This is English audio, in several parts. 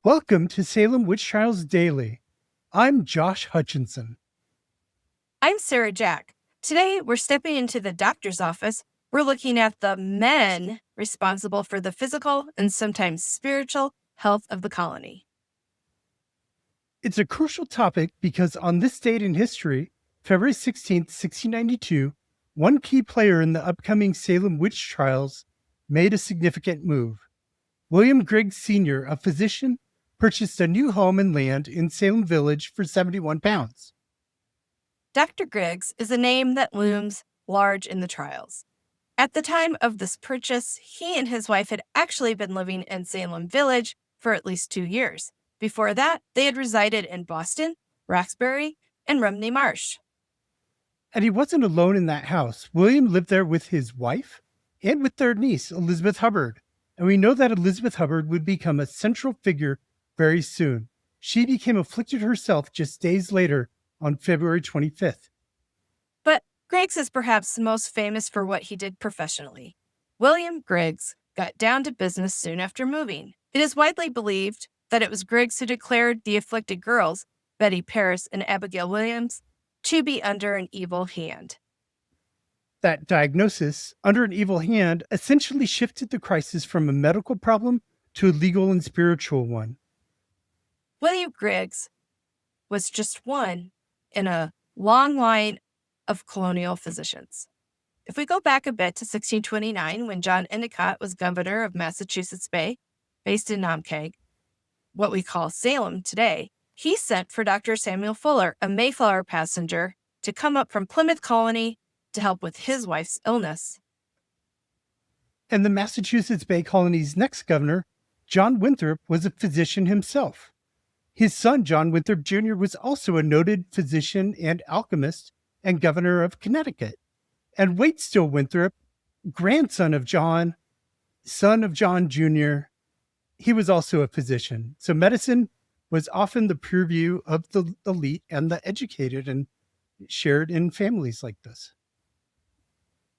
Welcome to Salem Witch Trials Daily. I'm Josh Hutchinson. I'm Sarah Jack. Today, we're stepping into the doctor's office. We're looking at the men responsible for the physical and sometimes spiritual health of the colony. It's a crucial topic because on this date in history, February 16th, 1692, one key player in the upcoming Salem Witch Trials made a significant move. William Griggs Sr., a physician, purchased a new home and land in Salem Village for £71. Dr. Griggs is a name that looms large in the trials. At the time of this purchase, he and his wife had actually been living in Salem Village for at least 2 years. Before that, they had resided in Boston, Roxbury, and Rumney Marsh. And he wasn't alone in that house. William lived there with his wife and with their niece, Elizabeth Hubbard. And we know that Elizabeth Hubbard would become a central figure very soon. She became afflicted herself just days later on February 25th. But Griggs is perhaps most famous for what he did professionally. William Griggs got down to business soon after moving. It is widely believed that it was Griggs who declared the afflicted girls, Betty Parris and Abigail Williams, to be under an evil hand. That diagnosis, under an evil hand, essentially shifted the crisis from a medical problem to a legal and spiritual one. William Griggs was just one in a long line of colonial physicians. If we go back a bit to 1629, when John Endicott was governor of Massachusetts Bay, based in Naumkeag, what we call Salem today, he sent for Dr. Samuel Fuller, a Mayflower passenger, to come up from Plymouth Colony to help with his wife's illness. And the Massachusetts Bay Colony's next governor, John Winthrop, was a physician himself. His son, John Winthrop Jr., was also a noted physician and alchemist and governor of Connecticut. And Waitstill Winthrop, grandson of John, son of John Jr., he was also a physician. So medicine was often the purview of the elite and the educated and shared in families like this.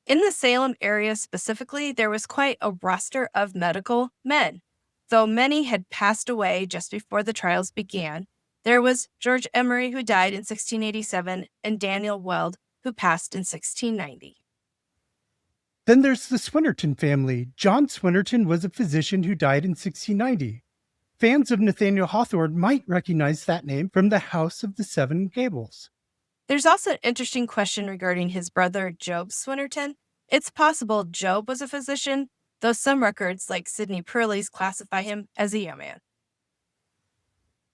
In the Salem area specifically, there was quite a roster of medical men. Though many had passed away just before the trials began, there was George Emery, who died in 1687, and Daniel Weld, who passed in 1690. Then there's the Swinnerton family. John Swinnerton was a physician who died in 1690. Fans of Nathaniel Hawthorne might recognize that name from the House of the Seven Gables. There's also an interesting question regarding his brother, Job Swinnerton. It's possible Job was a physician, though some records, like Sidney Purley's, classify him as a yeoman.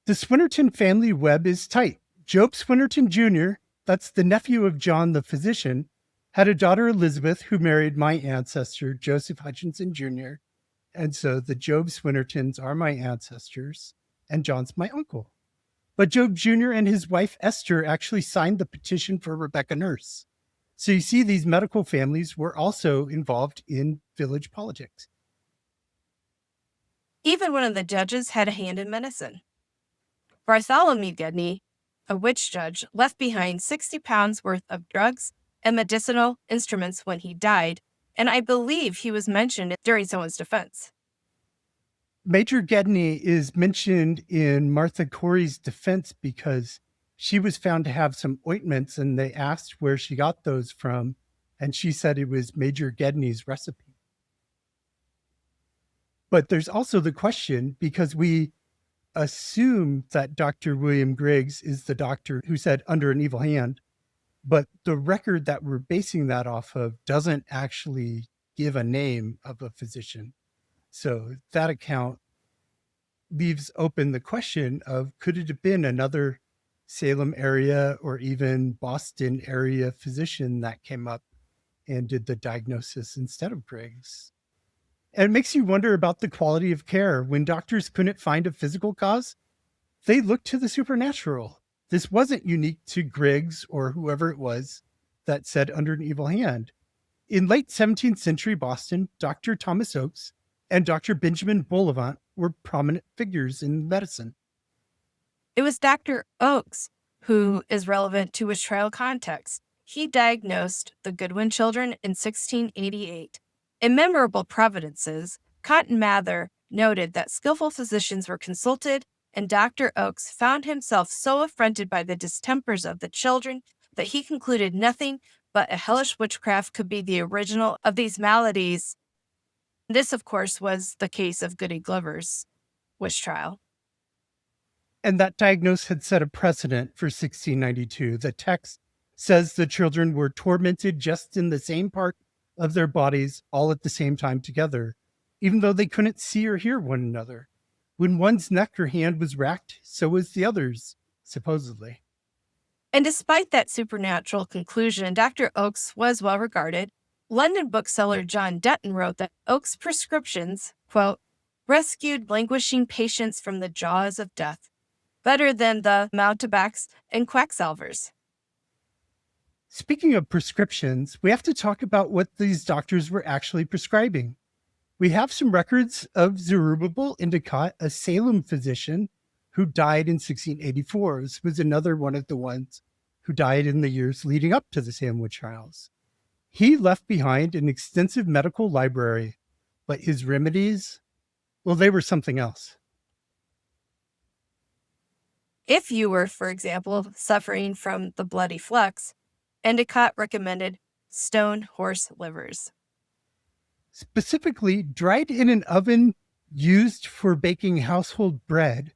The Swinnerton family web is tight. Job Swinnerton Jr., that's the nephew of John the physician, had a daughter, Elizabeth, who married my ancestor, Joseph Hutchinson Jr., and so the Job Swinnertons are my ancestors, and John's my uncle. But Job Jr. and his wife, Esther, actually signed the petition for Rebecca Nurse. So you see, these medical families were also involved in village politics. Even one of the judges had a hand in medicine. Bartholomew Gedney, a witch judge, left behind 60 pounds worth of drugs and medicinal instruments when he died, and I believe he was mentioned during someone's defense. Major Gedney is mentioned in Martha Corey's defense because she was found to have some ointments, and they asked where she got those from, and she said it was Major Gedney's recipe. But there's also the question, because we assume that Dr. William Griggs is the doctor who said under an evil hand, but the record that we're basing that off of doesn't actually give a name of a physician. So that account leaves open the question of, could it have been another Salem area or even Boston area physician that came up and did the diagnosis instead of Griggs? And it makes you wonder about the quality of care. When doctors couldn't find a physical cause, they looked to the supernatural. This wasn't unique to Griggs or whoever it was that said under an evil hand. In late 17th century Boston, Dr. Thomas Oakes and Dr. Benjamin Bullivant were prominent figures in medicine. It was Dr. Oakes who is relevant to his trial context. He diagnosed the Goodwin children in 1688. In Memorable Providences, Cotton Mather noted that skillful physicians were consulted, and Dr. Oakes found himself so affronted by the distempers of the children that he concluded nothing but a hellish witchcraft could be the original of these maladies. This, of course, was the case of Goody Glover's witch trial. And that diagnosis had set a precedent for 1692. The text says the children were tormented just in the same part of their bodies all at the same time together, even though they couldn't see or hear one another. When one's neck or hand was racked, so was the other's, supposedly. And despite that supernatural conclusion, Dr. Oakes was well regarded. London bookseller John Dutton wrote that Oakes' prescriptions, quote, rescued languishing patients from the jaws of death, better than the mountebanks and quacksalvers. Speaking of prescriptions, we have to talk about what these doctors were actually prescribing. We have some records of Zerubabel Endicott, a Salem physician who died in 1684. This was another one of the ones who died in the years leading up to the Salem witch trials. He left behind an extensive medical library, but his remedies, well, they were something else. If you were, for example, suffering from the bloody flux, Endicott recommended stone horse livers. Specifically, dried in an oven used for baking household bread,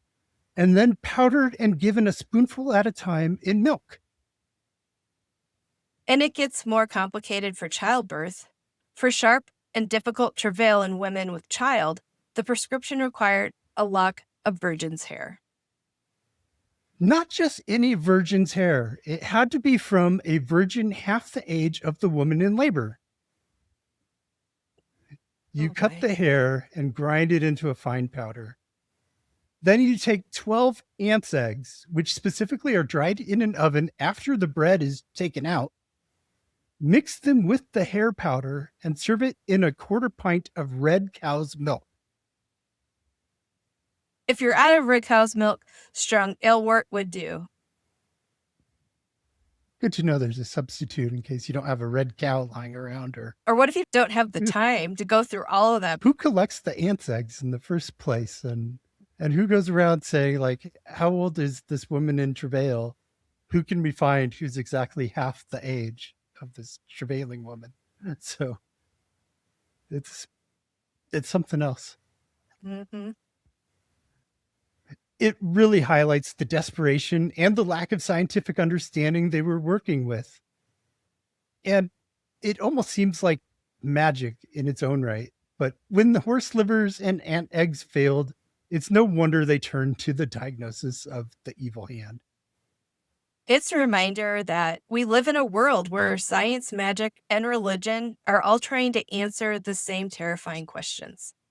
and then powdered and given a spoonful at a time in milk. And it gets more complicated for childbirth. For sharp and difficult travail in women with child, the prescription required a lock of virgin's hair. Not just any virgin's hair. It had to be from a virgin half the age of the woman in labor. You cut the hair and grind it into a fine powder. Then you take 12 ants' eggs, which specifically are dried in an oven after the bread is taken out, mix them with the hair powder, and serve it in a quarter pint of red cow's milk. If you're out of red cow's milk, strong alewort would do. Good to know there's a substitute in case you don't have a red cow lying around. Or what if you don't have the time to go through all of that? Who collects the ants' eggs in the first place? And who goes around saying, like, how old is this woman in travail? Who can we find who's exactly half the age of this travailing woman? So it's something else. Mm-hmm. It really highlights the desperation and the lack of scientific understanding they were working with. And it almost seems like magic in its own right. But when the horse livers and ant eggs failed, it's no wonder they turned to the diagnosis of the evil hand. It's a reminder that we live in a world where science, magic, and religion are all trying to answer the same terrifying questions.